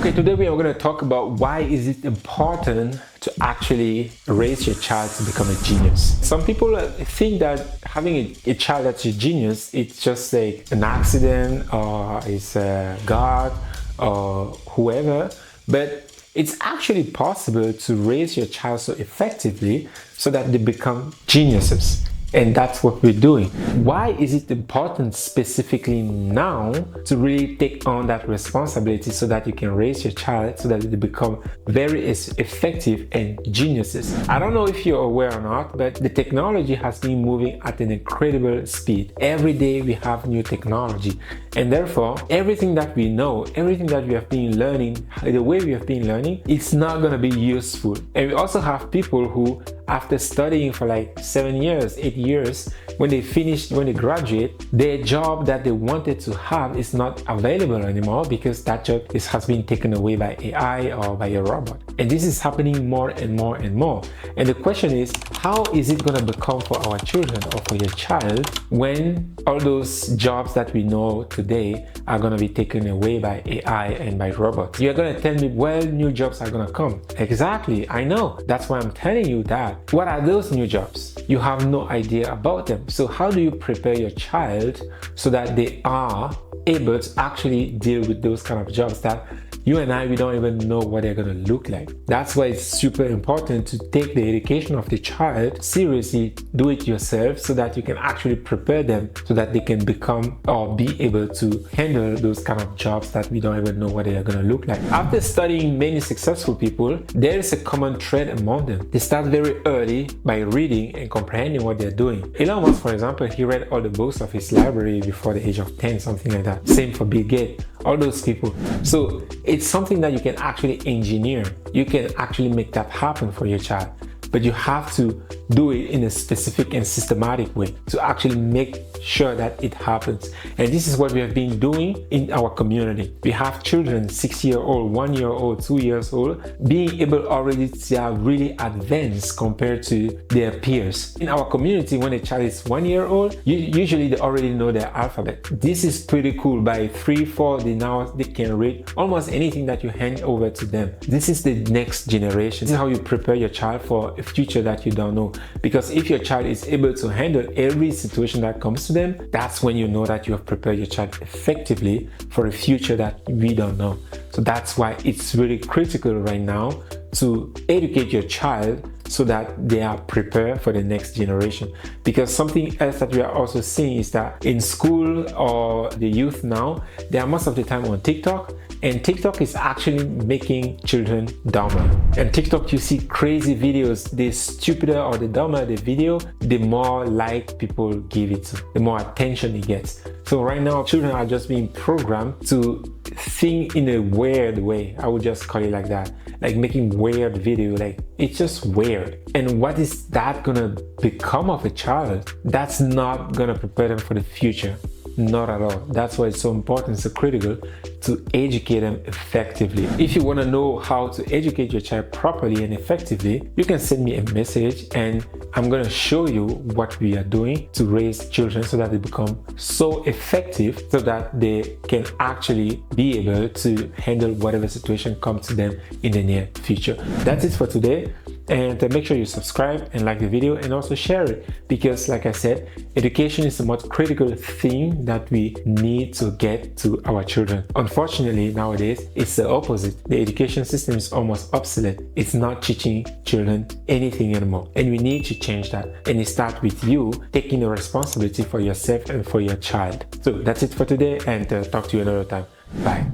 Okay, today we are going to talk about why is it important to actually raise your child to become a genius. Some people think that having a child that's a genius, it's just like an accident or it's God or whoever, but it's actually possible to raise your child so effectively so that they become geniuses. And that's what we're doing. Why is it important specifically now to really take on that responsibility so that you can raise your child so that they become very effective and geniuses? I don't know if you're aware or not, but the technology has been moving at an incredible speed. Every day we have new technology, and therefore everything that we know, everything that we have been learning, the way we have been learning, it's not going to be useful. And we also have people who, after studying for like 7 years, 8 years, when they graduate, their job that they wanted to have is not available anymore because that job has been taken away by AI or by a robot. And this is happening more and more and more. And the question is, how is it going to become for our children or for your child when all those jobs that we know today are going to be taken away by AI and by robots? You're going to tell me, well, new jobs are going to come. Exactly, I know. That's why I'm telling you that. What are those new jobs? You have no idea about them. So how do you prepare your child so that they are able to actually deal with those kind of jobs that you and I, we don't even know what they're going to look like? That's why it's super important to take the education of the child seriously, do it yourself so that you can actually prepare them so that they can become or be able to handle those kind of jobs that we don't even know what they are going to look like. After studying many successful people, there is a common thread among them. They start very early by reading and comprehending what they're doing. Elon Musk, for example, he read all the books of his library before the age of 10, something like that. Same for Bill Gates, all those people. So it's something that you can actually engineer. You can actually make that happen for your child, but you have to do it in a specific and systematic way to actually make sure that it happens. And this is what we have been doing in our community. We have children 6-year-old, 1-year-old, 2 years old, being able already to are really advanced compared to their peers. In our community, when a child is 1 year old, usually they already know their alphabet. This is pretty cool. By 3, 4, they can read almost anything that you hand over to them. This is the next generation. This is how you prepare your child for a future that you don't know. Because if your child is able to handle every situation that comes to them, that's when you know that you have prepared your child effectively for a future that we don't know. So that's why it's really critical right now to educate your child so that they are prepared for the next generation. Because something else that we are also seeing is that in school or the youth now, they are most of the time on TikTok, and TikTok is actually making children dumber. And TikTok, you see crazy videos. The stupider or the dumber the video, the more like people give it to, the more attention it gets. So right now, children are just being programmed to think in a weird way. I would just call it like that. Like making weird video, like it's just weird. And what is that gonna become of a child? That's not gonna prepare them for the future. Not at all. That's why it's so important, so critical to educate them effectively. If you want to know how to educate your child properly and effectively, you can send me a message and I'm going to show you what we are doing to raise children so that they become so effective so that they can actually be able to handle whatever situation comes to them in the near future. That's it for today. And make sure you subscribe and like the video and also share it, because like I said, education is the most critical thing that we need to get to our children. Unfortunately, nowadays, it's the opposite. The education system is almost obsolete. It's not teaching children anything anymore. And we need to change that. And it starts with you taking the responsibility for yourself and for your child. So that's it for today, and talk to you another time. Bye.